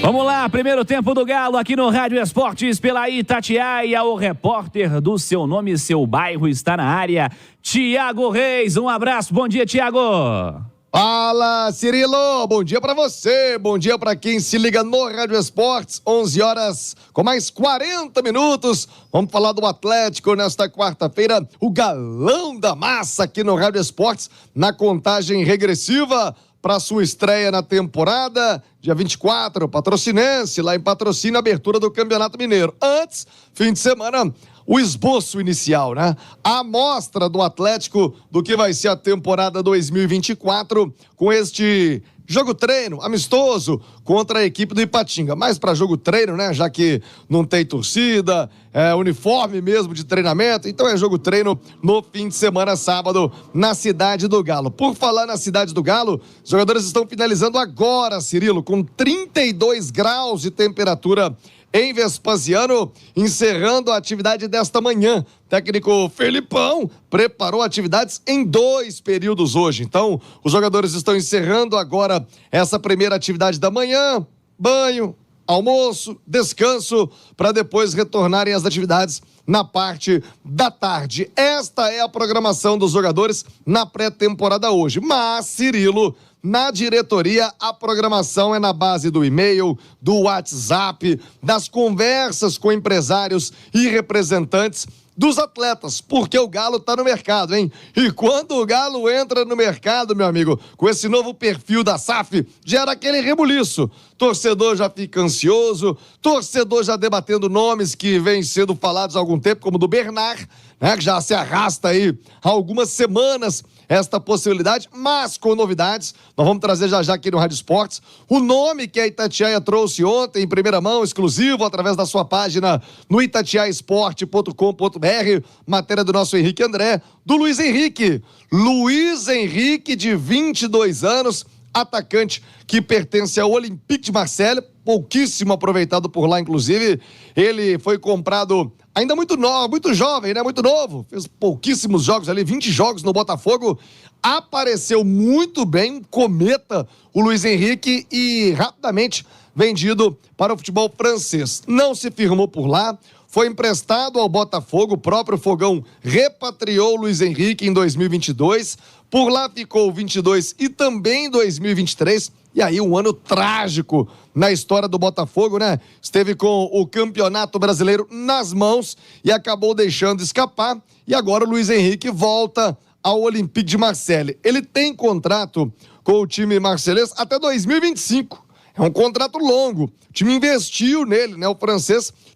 Vamos lá, primeiro tempo do Galo aqui no Rádio Esportes pela Itatiaia. O repórter do Seu Nome e Seu Bairro está na área, Tiago Reis. Um abraço, bom dia, Tiago. Fala, Cirilo, bom dia pra você, bom dia pra quem se liga no Rádio Esportes, 11 horas com mais 40 minutos, vamos falar do Atlético nesta quarta-feira, o galão da massa aqui no Rádio Esportes, na contagem regressiva para sua estreia na temporada, dia 24, Patrocinense, lá em Patrocínio, abertura do Campeonato Mineiro. Antes, fim de semana, o esboço inicial, né? A amostra do Atlético do que vai ser a temporada 2024 com este jogo-treino amistoso contra a equipe do Ipatinga. Mais para jogo-treino, né? Já que não tem torcida, é uniforme mesmo de treinamento. Então é jogo-treino no fim de semana, sábado, na Cidade do Galo. Por falar na Cidade do Galo, os jogadores estão finalizando agora, Cirilo, com 32 graus de temperatura em Vespasiano, encerrando a atividade desta manhã. Técnico Felipão preparou atividades em 2 períodos hoje. Então, os jogadores estão encerrando agora essa primeira atividade da manhã, banho, almoço, descanso, para depois retornarem às atividades na parte da tarde. Esta é a programação dos jogadores na pré-temporada hoje. Mas, Cirilo, na diretoria, a programação é na base do e-mail, do WhatsApp, das conversas com empresários e representantes dos atletas, porque o Galo tá no mercado, hein? E quando o Galo entra no mercado, meu amigo, com esse novo perfil da SAF, gera aquele rebuliço. Torcedor já fica ansioso, torcedor já debatendo nomes que vêm sendo falados há algum tempo, como o do Bernard, né? Que já se arrasta aí há algumas semanas esta possibilidade, mas com novidades. Nós vamos trazer já aqui no Rádio Esportes o nome que a Itatiaia trouxe ontem, em primeira mão, exclusivo, através da sua página no itatiaesporte.com.br, matéria do nosso Henrique André, do Luiz Henrique. Luiz Henrique, de 22 anos, atacante que pertence ao Olympique de Marseille, pouquíssimo aproveitado por lá, inclusive. Ele foi comprado ainda muito novo, muito jovem, né? Muito novo. Fez pouquíssimos jogos ali, 20 jogos no Botafogo. Apareceu muito bem, cometa, o Luiz Henrique, e rapidamente vendido para o futebol francês. Não se firmou por lá, foi emprestado ao Botafogo, o próprio Fogão repatriou o Luiz Henrique em 2022, por lá ficou 22 e também 2023, e aí um ano trágico na história do Botafogo, né? Esteve com o Campeonato Brasileiro nas mãos e acabou deixando escapar, e agora o Luiz Henrique volta ao Olympique de Marseille. Ele tem contrato com o time marcelês até 2025. É um contrato longo. O time investiu nele, né? O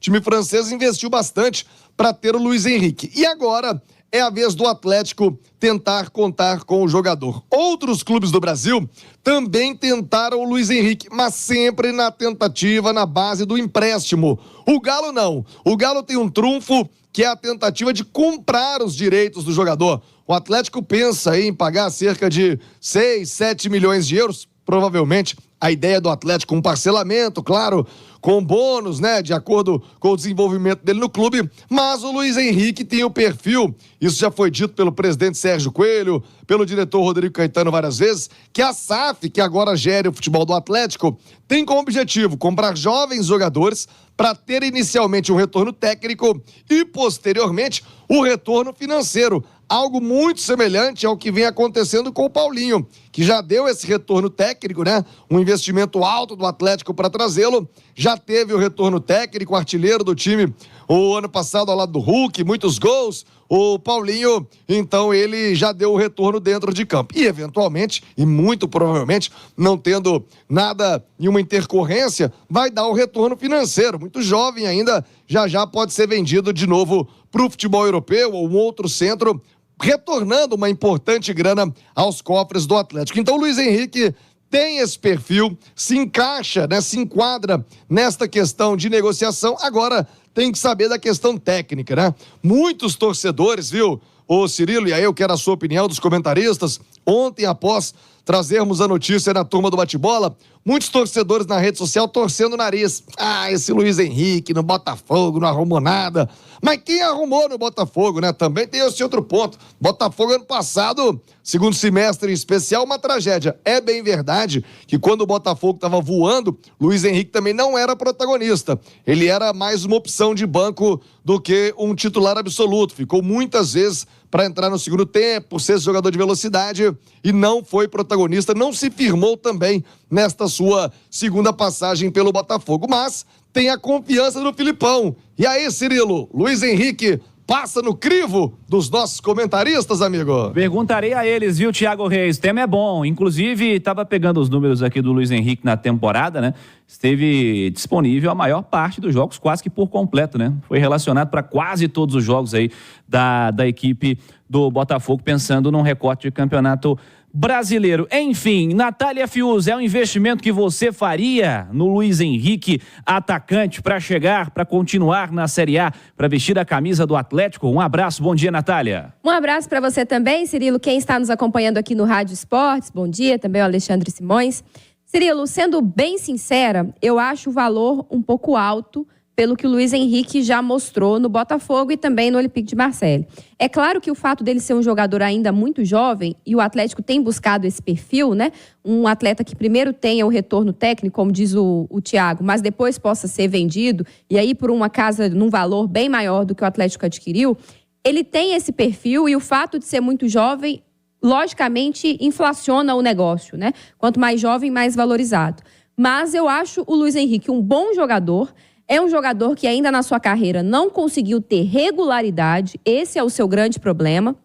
time francês investiu bastante para ter o Luiz Henrique. E agora é a vez do Atlético tentar contar com o jogador. Outros clubes do Brasil também tentaram o Luiz Henrique, mas sempre na tentativa, na base do empréstimo. O Galo não. O Galo tem um trunfo, que é a tentativa de comprar os direitos do jogador. O Atlético pensa em pagar cerca de 6, 7 milhões de euros, provavelmente. A ideia do Atlético, um parcelamento, claro, com bônus, né, de acordo com o desenvolvimento dele no clube, mas o Luiz Henrique tem o perfil, isso já foi dito pelo presidente Sérgio Coelho, pelo diretor Rodrigo Caetano várias vezes, que a SAF, que agora gere o futebol do Atlético, tem como objetivo comprar jovens jogadores para ter inicialmente um retorno técnico e, posteriormente, o retorno financeiro. Algo muito semelhante ao que vem acontecendo com o Paulinho, que já deu esse retorno técnico, né? Um investimento alto do Atlético para trazê-lo. Já teve o retorno técnico, artilheiro do time o ano passado ao lado do Hulk, muitos gols. O Paulinho, então, ele já deu o retorno dentro de campo. E, eventualmente, e muito provavelmente, não tendo nada em uma intercorrência, vai dar o retorno financeiro. Muito jovem ainda, já pode ser vendido de novo para o futebol europeu ou um outro centro, retornando uma importante grana aos cofres do Atlético. Então, o Luiz Henrique tem esse perfil, se encaixa, né, se enquadra nesta questão de negociação. Agora tem que saber da questão técnica, né? Muitos torcedores, viu, ô Cirilo, e aí eu quero a sua opinião dos comentaristas, ontem após trazermos a notícia na turma do bate-bola, muitos torcedores na rede social torcendo o nariz. Esse Luiz Henrique no Botafogo não arrumou nada. Mas quem arrumou no Botafogo, né? Também tem esse outro ponto. Botafogo ano passado, segundo semestre em especial, uma tragédia. É bem verdade que quando o Botafogo estava voando, Luiz Henrique também não era protagonista. Ele era mais uma opção de banco do que um titular absoluto. Ficou muitas vezes para entrar no segundo tempo, ser jogador de velocidade e não foi protagonista, não se firmou também nesta sua segunda passagem pelo Botafogo, mas tem a confiança do Filipão. E aí, Cirilo, Luiz Henrique passa no crivo dos nossos comentaristas, amigo? Perguntarei a eles, viu, Thiago Reis? O tema é bom. Inclusive, estava pegando os números aqui do Luiz Henrique na temporada, né? Esteve disponível a maior parte dos jogos, quase que por completo, né? Foi relacionado para quase todos os jogos aí da equipe do Botafogo, pensando num recorte de campeonato brasileiro. Enfim, Natália Fius, é um investimento que você faria no Luiz Henrique, atacante, para chegar, para continuar na Série A, para vestir a camisa do Atlético? Um abraço, bom dia, Natália. Um abraço para você também, Cirilo, quem está nos acompanhando aqui no Rádio Esportes, bom dia, também o Alexandre Simões. Cirilo, sendo bem sincera, eu acho o valor um pouco alto pelo que o Luiz Henrique já mostrou no Botafogo e também no Olympique de Marseille. É claro que o fato dele ser um jogador ainda muito jovem, e o Atlético tem buscado esse perfil, né? Um atleta que primeiro tenha o retorno técnico, como diz o Thiago, mas depois possa ser vendido, e aí por uma casa num valor bem maior do que o Atlético adquiriu, ele tem esse perfil e o fato de ser muito jovem, logicamente, inflaciona o negócio, né? Quanto mais jovem, mais valorizado. Mas eu acho o Luiz Henrique um bom jogador. É um jogador que ainda na sua carreira não conseguiu ter regularidade. Esse é o seu grande problema.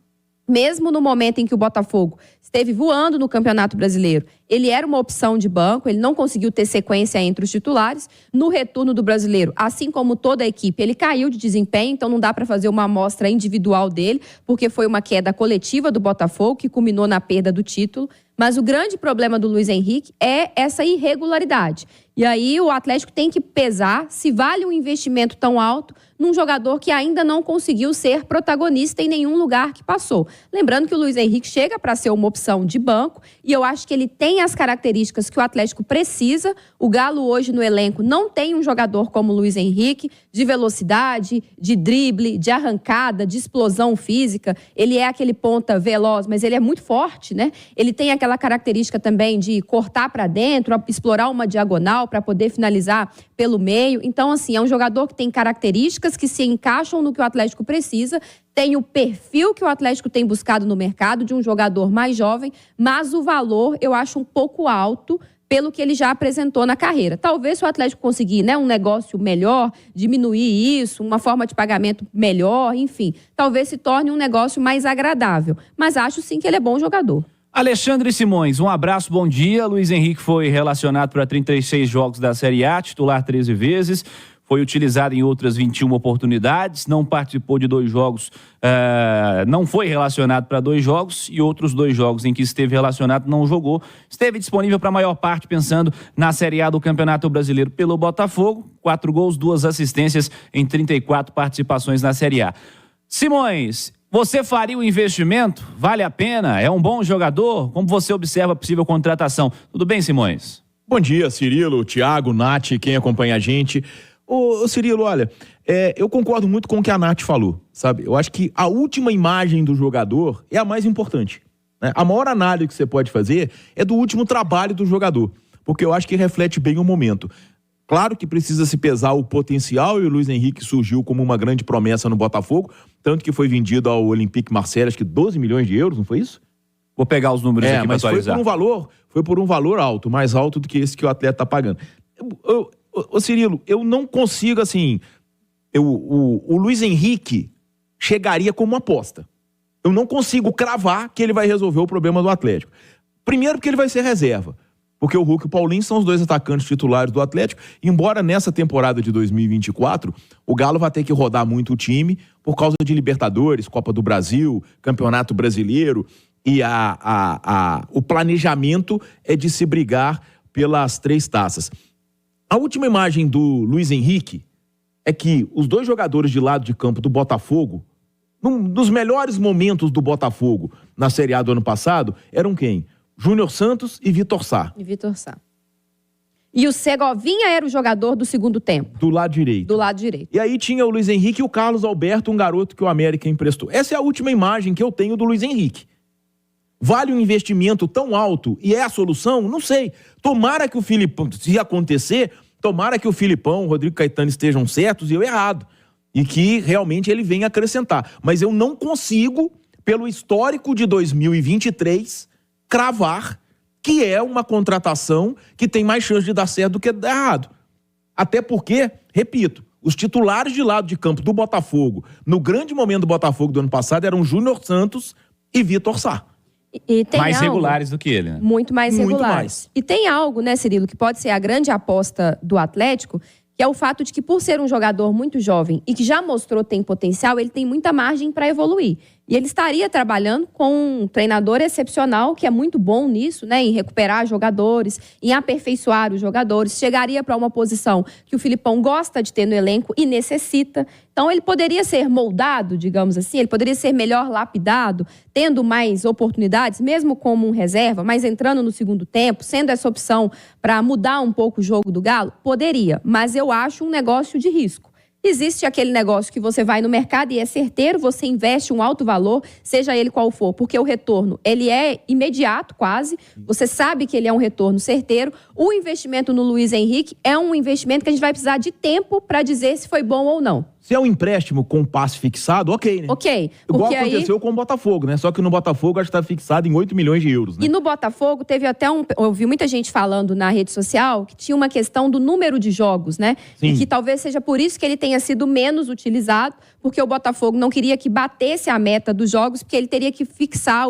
Mesmo no momento em que o Botafogo esteve voando no Campeonato Brasileiro, ele era uma opção de banco, ele não conseguiu ter sequência entre os titulares. No retorno do Brasileiro, assim como toda a equipe, ele caiu de desempenho, então não dá para fazer uma amostra individual dele, porque foi uma queda coletiva do Botafogo que culminou na perda do título. Mas o grande problema do Luiz Henrique é essa irregularidade. E aí o Atlético tem que pesar se vale um investimento tão alto num jogador que ainda não conseguiu ser protagonista em nenhum lugar que passou. Lembrando que o Luiz Henrique chega para ser uma opção de banco e eu acho que ele tem as características que o Atlético precisa. O Galo hoje no elenco não tem um jogador como o Luiz Henrique, de velocidade, de drible, de arrancada, de explosão física. Ele é aquele ponta veloz, mas ele é muito forte, né? Ele tem aquela característica também de cortar para dentro, explorar uma diagonal para poder finalizar pelo meio. Então, assim, é um jogador que tem características que se encaixam no que o Atlético precisa, tem o perfil que o Atlético tem buscado no mercado de um jogador mais jovem, mas o valor eu acho um pouco alto pelo que ele já apresentou na carreira. Talvez se o Atlético conseguir, né, um negócio melhor, diminuir isso, uma forma de pagamento melhor, enfim, talvez se torne um negócio mais agradável. Mas acho sim que ele é bom jogador. Alexandre Simões, um abraço, bom dia. Luiz Henrique foi relacionado para 36 jogos da Série A, titular 13 vezes. Foi utilizado em outras 21 oportunidades, não participou de 2 jogos, não foi relacionado para 2 jogos e outros 2 jogos em que esteve relacionado não jogou. Esteve disponível para a maior parte pensando na Série A do Campeonato Brasileiro pelo Botafogo. 4 gols, 2 assistências em 34 participações na Série A. Simões, você faria o investimento? Vale a pena? É um bom jogador? Como você observa a possível contratação? Tudo bem, Simões? Bom dia, Cirilo, Thiago, Nath, quem acompanha a gente. Ô Cirilo, olha, eu concordo muito com o que a Nath falou, sabe? Eu acho que a última imagem do jogador é a mais importante, né? A maior análise que você pode fazer é do último trabalho do jogador, porque eu acho que reflete bem o momento. Claro que precisa se pesar o potencial, e o Luiz Henrique surgiu como uma grande promessa no Botafogo, tanto que foi vendido ao Olympique Marseille, acho que 12 milhões de euros, não foi isso? Vou pegar os números aqui para atualizar. Foi por um valor alto, mais alto do que esse que o atleta está pagando. Ô Cirilo, eu não consigo, assim, o Luiz Henrique chegaria como uma aposta. Eu não consigo cravar que ele vai resolver o problema do Atlético. Primeiro porque ele vai ser reserva, porque o Hulk e o Paulinho são os 2 atacantes titulares do Atlético, embora nessa temporada de 2024, o Galo vai ter que rodar muito o time por causa de Libertadores, Copa do Brasil, Campeonato Brasileiro, e o planejamento é de se brigar pelas 3 taças. A última imagem do Luiz Henrique é que os 2 jogadores de lado de campo do Botafogo, num dos melhores momentos do Botafogo na Série A do ano passado, eram quem? Júnior Santos e Vitor Sá. E Vitor Sá. E o Segovinha era o jogador do segundo tempo. Do lado direito. Do lado direito. E aí tinha o Luiz Henrique e o Carlos Alberto, um garoto que o América emprestou. Essa é a última imagem que eu tenho do Luiz Henrique. Vale um investimento tão alto e é a solução? Não sei. Tomara que o Filipão, se acontecer, tomara que o Filipão, o Rodrigo Caetano estejam certos e eu errado. E que realmente ele venha acrescentar. Mas eu não consigo, pelo histórico de 2023, cravar que é uma contratação que tem mais chance de dar certo do que dar errado. Até porque, repito, os titulares de lado de campo do Botafogo, no grande momento do Botafogo do ano passado, eram Júnior Santos e Vitor Sá. E tem mais algo, regulares do que ele, né? Muito mais Muito regulares. mais. E tem algo, né, Cirilo, que pode ser a grande aposta do Atlético, que é o fato de que, por ser um jogador muito jovem e que já mostrou ter potencial, ele tem muita margem para evoluir. E ele estaria trabalhando com um treinador excepcional, que é muito bom nisso, né? Em recuperar jogadores, em aperfeiçoar os jogadores. Chegaria para uma posição que o Filipão gosta de ter no elenco e necessita. Então, ele poderia ser moldado, digamos assim, ele poderia ser melhor lapidado, tendo mais oportunidades, mesmo como um reserva, mas entrando no segundo tempo, sendo essa opção para mudar um pouco o jogo do Galo? Poderia, mas eu acho um negócio de risco. Existe aquele negócio que você vai no mercado e é certeiro, você investe um alto valor, seja ele qual for, porque o retorno, ele é imediato quase, você sabe que ele é um retorno certeiro. O investimento no Luiz Henrique é um investimento que a gente vai precisar de tempo para dizer se foi bom ou não. Se é um empréstimo com passe fixado, ok, né? Ok. Igual aconteceu com o Botafogo, né? Só que no Botafogo acho que está fixado em 8 milhões de euros, né? E no Botafogo teve até eu ouvi muita gente falando na rede social que tinha uma questão do número de jogos, né? Sim. E que talvez seja por isso que ele tenha sido menos utilizado, porque o Botafogo não queria que batesse a meta dos jogos, porque ele teria que fixar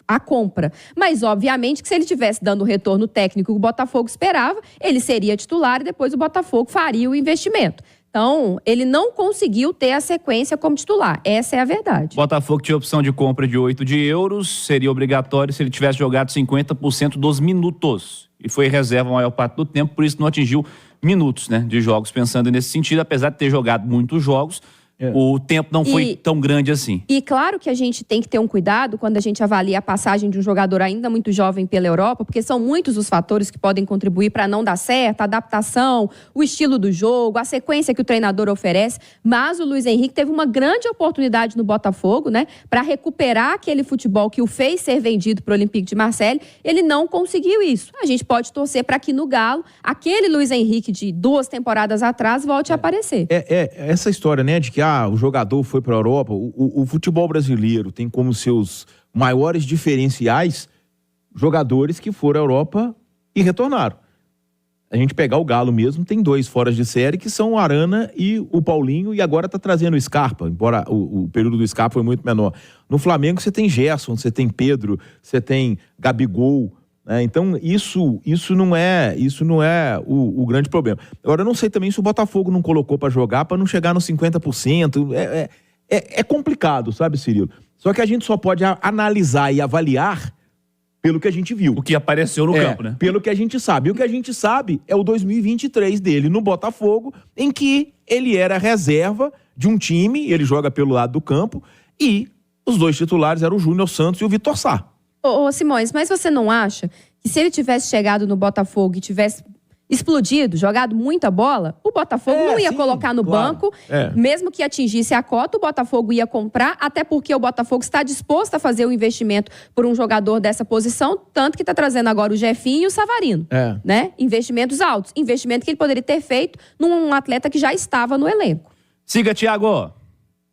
a compra. Mas, obviamente, que se ele estivesse dando o retorno técnico que o Botafogo esperava, ele seria titular e depois o Botafogo faria o investimento. Então, ele não conseguiu ter a sequência como titular. Essa é a verdade. Botafogo tinha opção de compra de 8 de euros, seria obrigatório se ele tivesse jogado 50% dos minutos. E foi reserva a maior parte do tempo, por isso não atingiu minutos, né, de jogos. Pensando nesse sentido, apesar de ter jogado muitos jogos, o tempo não foi tão grande assim. E claro que a gente tem que ter um cuidado quando a gente avalia a passagem de um jogador ainda muito jovem pela Europa, porque são muitos os fatores que podem contribuir para não dar certo, a adaptação, o estilo do jogo, a sequência que o treinador oferece. Mas o Luiz Henrique teve uma grande oportunidade no Botafogo, né, para recuperar aquele futebol que o fez ser vendido para o Olympique de Marseille. Ele não conseguiu isso. A gente pode torcer para que no Galo, aquele Luiz Henrique de 2 temporadas atrás volte a aparecer. Essa história, né, de que o jogador foi para a Europa, o futebol brasileiro tem como seus maiores diferenciais jogadores que foram à Europa e retornaram. A gente pegar o Galo mesmo, tem 2 fora de série que são o Arana e o Paulinho, e agora tá trazendo o Scarpa, embora o período do Scarpa foi muito menor. No Flamengo você tem Gerson, você tem Pedro, você tem Gabigol, né? Então isso não é o grande problema. Agora eu não sei também se o Botafogo não colocou para jogar para não chegar nos 50%. É complicado, sabe, Cirilo? Só que a gente só pode analisar e avaliar pelo que a gente viu. O que apareceu no campo, né? Pelo que a gente sabe. E o que a gente sabe é o 2023 dele no Botafogo, em que ele era reserva de um time, ele joga pelo lado do campo, e os 2 titulares eram o Júnior Santos e o Vitor Sá. Ô Simões, mas você não acha que se ele tivesse chegado no Botafogo e tivesse explodido, jogado muita bola, o Botafogo não ia colocar no banco, mesmo que atingisse a cota, o Botafogo ia comprar, até porque o Botafogo está disposto a fazer o investimento por um jogador dessa posição, tanto que está trazendo agora o Jefinho e o Savarino, né? Investimentos altos, investimento que ele poderia ter feito num atleta que já estava no elenco. Siga, Thiago.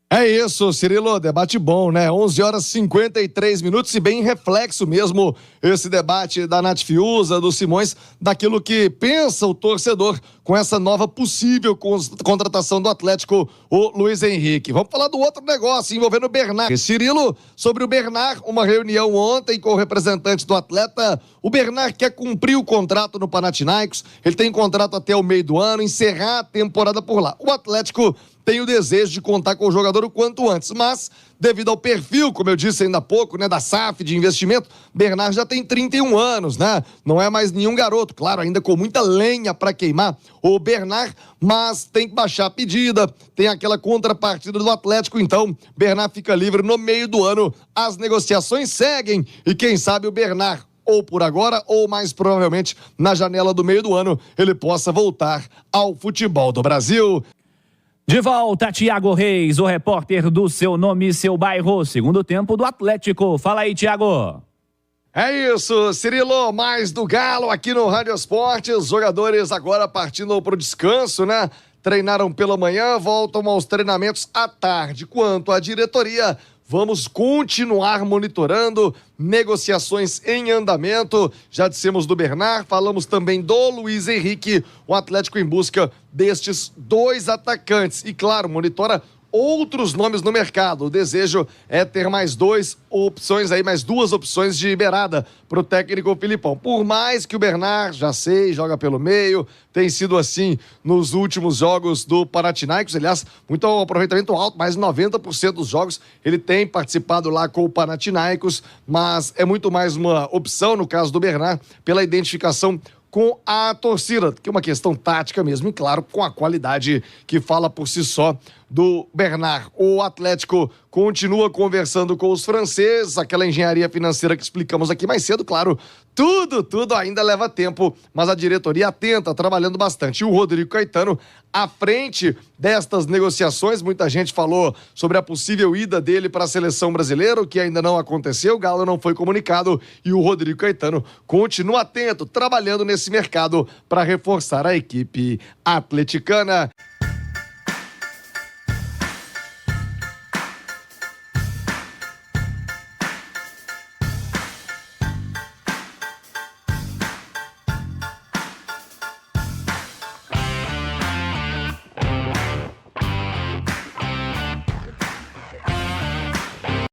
É isso, Cirilo, debate bom, né? 11h53, e bem reflexo mesmo esse debate da Nath Fiuza, do Simões, daquilo que pensa o torcedor com essa nova possível contratação do Atlético, o Luiz Henrique. Vamos falar do outro negócio envolvendo o Bernard. Cirilo, sobre o Bernard, uma reunião ontem com o representante do atleta. O Bernard quer cumprir o contrato no Panathinaikos, ele tem contrato até o meio do ano, encerrar a temporada por lá. O Atlético tem o desejo de contar com o jogador o quanto antes, mas devido ao perfil, como eu disse ainda há pouco, né, da SAF de investimento, Bernard já tem 31 anos, né? Não é mais nenhum garoto, claro, ainda com muita lenha para queimar o Bernard, mas tem que baixar a pedida, tem aquela contrapartida do Atlético, então Bernard fica livre no meio do ano, as negociações seguem e quem sabe o Bernard ou por agora, ou mais provavelmente na janela do meio do ano, ele possa voltar ao futebol do Brasil. De volta, Thiago Reis, o repórter do Seu Nome e Seu Bairro. Segundo tempo do Atlético. Fala aí, Thiago. É isso, Cirilo, mais do Galo aqui no Rádio Esporte. Os jogadores agora partindo para o descanso, né? Treinaram pela manhã, voltam aos treinamentos à tarde. Quanto à diretoria, vamos continuar monitorando, negociações em andamento. Já dissemos do Bernard, falamos também do Luiz Henrique, o Atlético em busca destes 2 atacantes. E claro, monitora outros nomes no mercado. O desejo é ter mais 2 opções aí, mais 2 opções de beirada para o técnico Filipão. Por mais que o Bernard, já sei, joga pelo meio, tem sido assim nos últimos jogos do Panathinaikos, aliás, muito aproveitamento alto, mais de 90% dos jogos ele tem participado lá com o Panathinaikos, mas é muito mais uma opção, no caso do Bernard, pela identificação com a torcida, que é uma questão tática mesmo, e claro, com a qualidade que fala por si só do Bernard. O Atlético continua conversando com os franceses, aquela engenharia financeira que explicamos aqui mais cedo, claro, tudo ainda leva tempo, mas a diretoria atenta, trabalhando bastante. E o Rodrigo Caetano, à frente destas negociações, muita gente falou sobre a possível ida dele para a seleção brasileira, o que ainda não aconteceu, o Galo não foi comunicado, e o Rodrigo Caetano continua atento, trabalhando nesse mercado para reforçar a equipe atleticana.